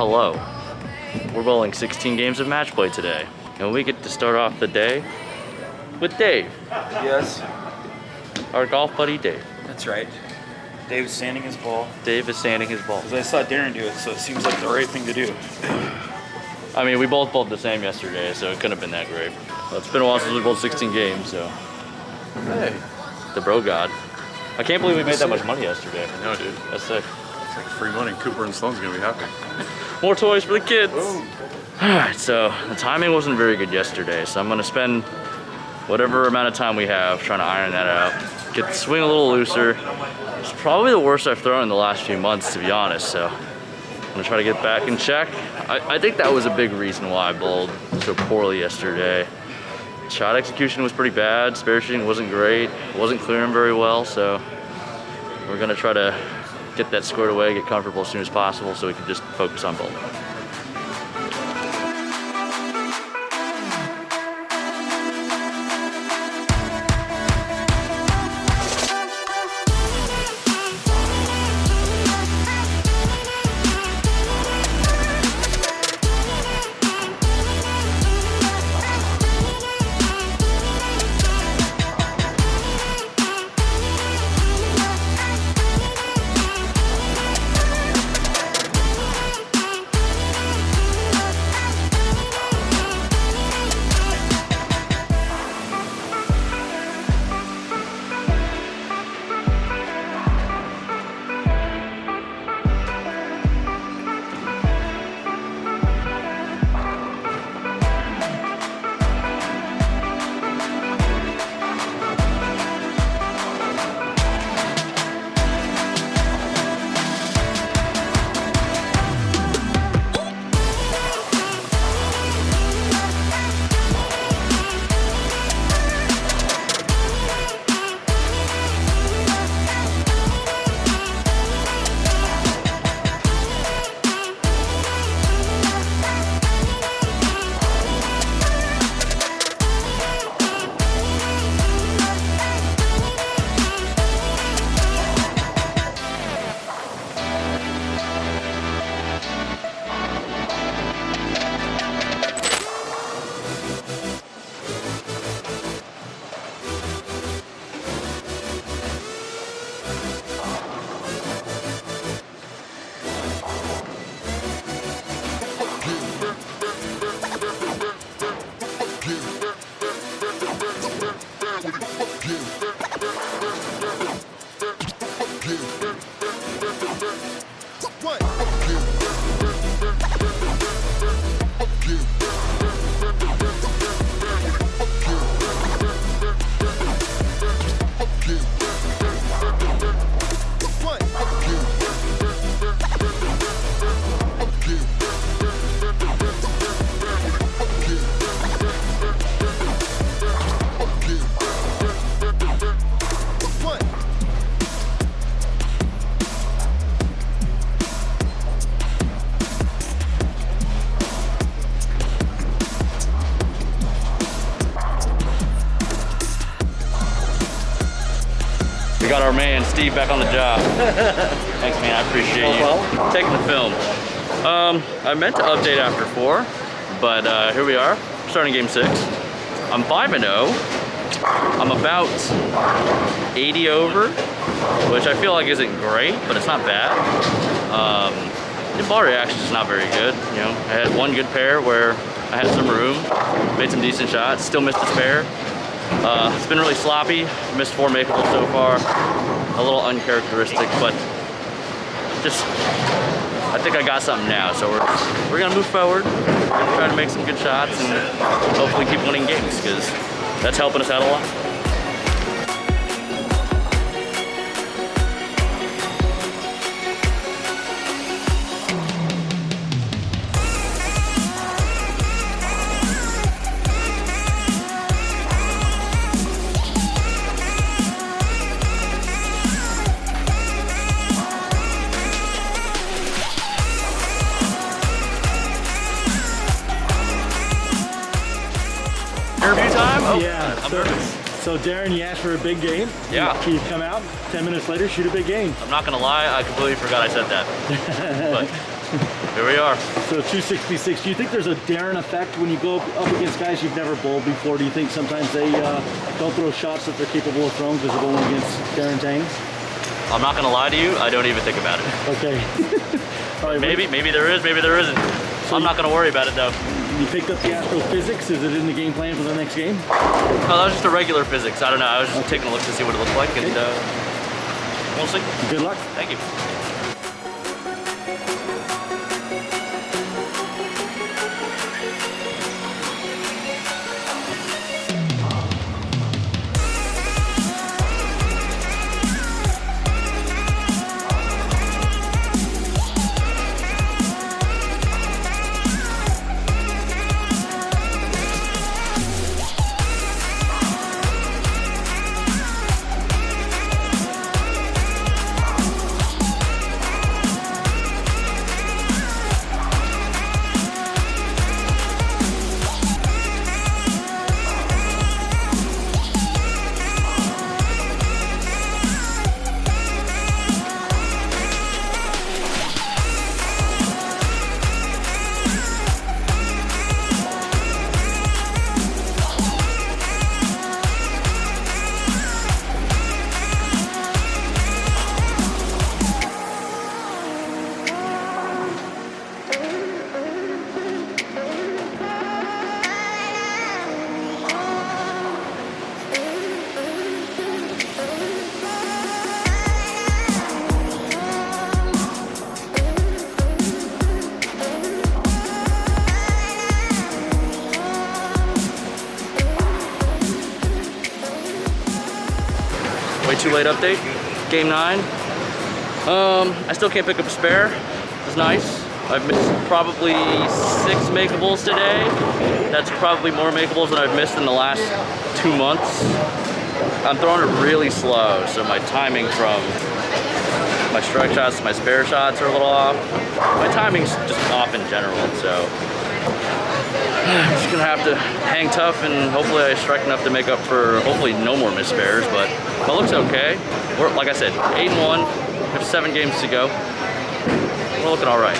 Hello. We're bowling 16 games of match play today, and we get to start off the day with Dave. Yes. Our golf buddy Dave. That's right. Dave's sanding his ball. Dave is sanding his ball. Because I saw Darren do it, so it seems like the right thing to do. I mean, we both bowled the same yesterday, so it couldn't have been that great. Well, it's been a while since we bowled 16 games, so. Hey. The bro god. I can't believe we made that much money yesterday. I know, dude. That's sick. It's like free money. Cooper and Sloan's gonna be happy. More toys for the kids. Boom. Alright, so the timing wasn't very good yesterday, so I'm gonna spend whatever amount of time we have trying to iron that out. Get the swing a little looser. It's probably the worst I've thrown in the last few months, to be honest, so I'm gonna try to get back in check. I think that was a big reason why I bowled so poorly yesterday. Shot execution was pretty bad, spare shooting wasn't great, wasn't clearing very well, so we're gonna try to get that squared away, get comfortable as soon as possible so we can just focus on bowling. We got our man Steve back on the job. Thanks, man. I appreciate you taking the film. I meant to update after 4, but here we are, starting game 6. I'm 5-0. I'm about 80 over, which I feel like isn't great, but it's not bad. The ball reaction is not very good. You know, I had one good pair where I had some room, made some decent shots, still missed a spare. It's been really sloppy, missed 4 makeables so far, a little uncharacteristic, but just, I think I got something now, so we're gonna move forward, we're gonna try to make some good shots and hopefully keep winning games, because that's helping us out a lot. Interview time? Oh, yeah. I'm nervous. So Darren, you asked for a big game. Yeah. You come out 10 minutes later, shoot a big game. I'm not gonna lie, I completely forgot I said that. But here we are. So 266. Do you think there's a Darren effect when you go up against guys you've never bowled before? Do you think sometimes they don't throw shots that they're capable of throwing because they're bowling against Darren Tang? I'm not gonna lie to you, I don't even think about it. Okay. All right, Maybe there is, maybe there isn't. So I'm not gonna worry about it though. You picked up the astrophysics. Is it in the game plan for the next game? No, that was just a regular physics. I don't know. I was just taking a look to see what it looked like, and we'll see. Good luck. Thank you. Way too late update. Game 9. I still can't pick up a spare. It's nice. I've missed probably 6 makeables today. That's probably more makeables than I've missed in the last 2 months. I'm throwing it really slow, so my timing from my strike shots to my spare shots are a little off. My timing's just off in general, so I'm just gonna have to hang tough, and hopefully I strike enough to make up for hopefully no more missed spares, but it looks okay. We're, like I said, 8-1, we have 7 games to go. We're looking all right.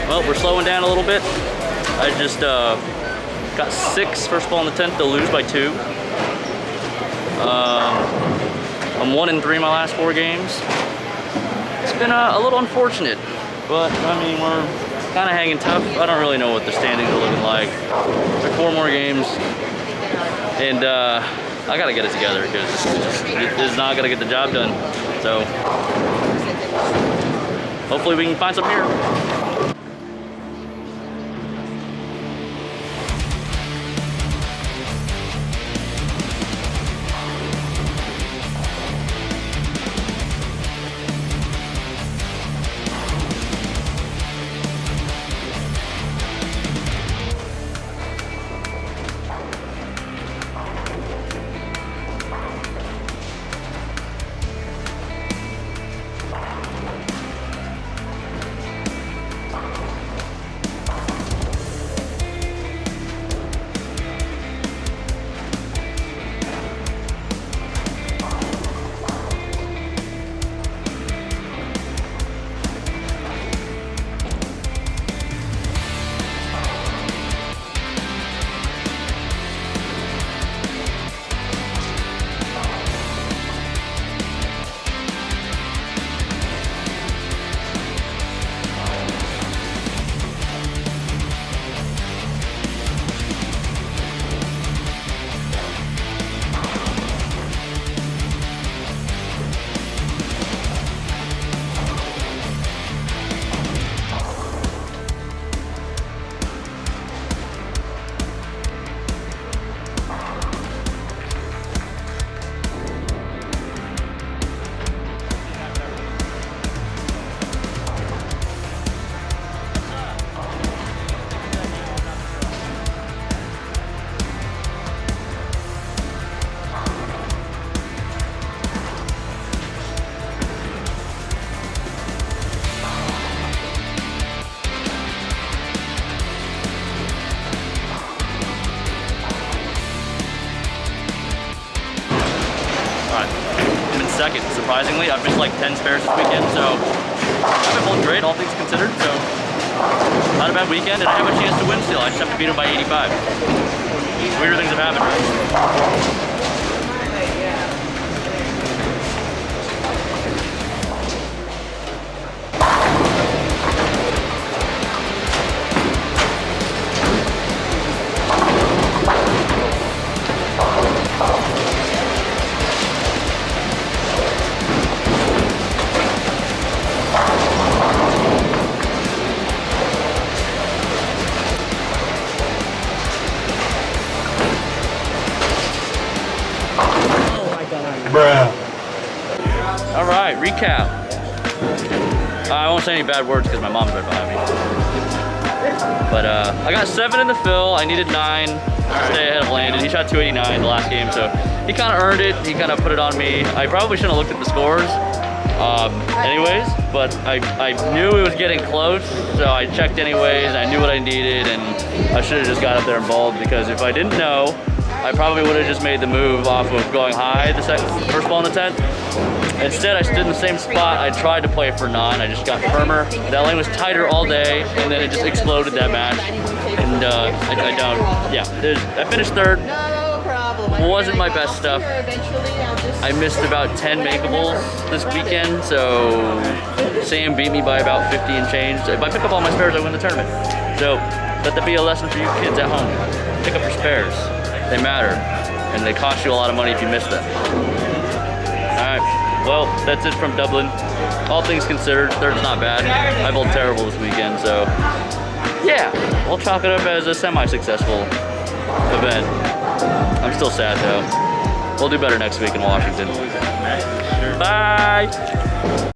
Well, we're slowing down a little bit. I just got 6 first ball in the 10th to lose by 2. I'm 1-3 my last 4 games. It's been a little unfortunate, but I mean, we're kind of hanging tough. I don't really know what the standings are looking like. There are 4 more games, and I gotta get it together because it's not gonna get the job done. So hopefully we can find something here. second, surprisingly. I've missed like 10 spares this weekend, so I've been bowling great, all things considered, so not a bad weekend, and I have a chance to win still. I just have to beat him by 85. Weirder things have happened. All right, recap. I won't say any bad words because my mom's right behind me. But I got 7 in the fill. I needed 9 to stay ahead of Landon. He shot 289 the last game, so he kind of earned it. He kind of put it on me. I probably shouldn't have looked at the scores anyways, but I knew it was getting close, so I checked anyways. I knew what I needed, and I should have just got up there and bowled, because if I didn't know, I probably would have just made the move off of going high the first ball in the 10th. Instead, I stood in the same spot. I tried to play for 9. I just got firmer. That lane was tighter all day, and then it just exploded that match. And I finished 3rd. No problem. Wasn't my best stuff. I missed about 10 makeables this weekend, so Sam beat me by about 50 and change. If I pick up all my spares, I win the tournament. So let that be a lesson for you kids at home. Pick up your spares. They matter, and they cost you a lot of money if you miss them. All right, well, that's it from Dublin. All things considered, 3rd's not bad. I bowled terrible this weekend, so yeah, we'll chalk it up as a semi-successful event. I'm still sad though. We'll do better next week in Washington. Bye.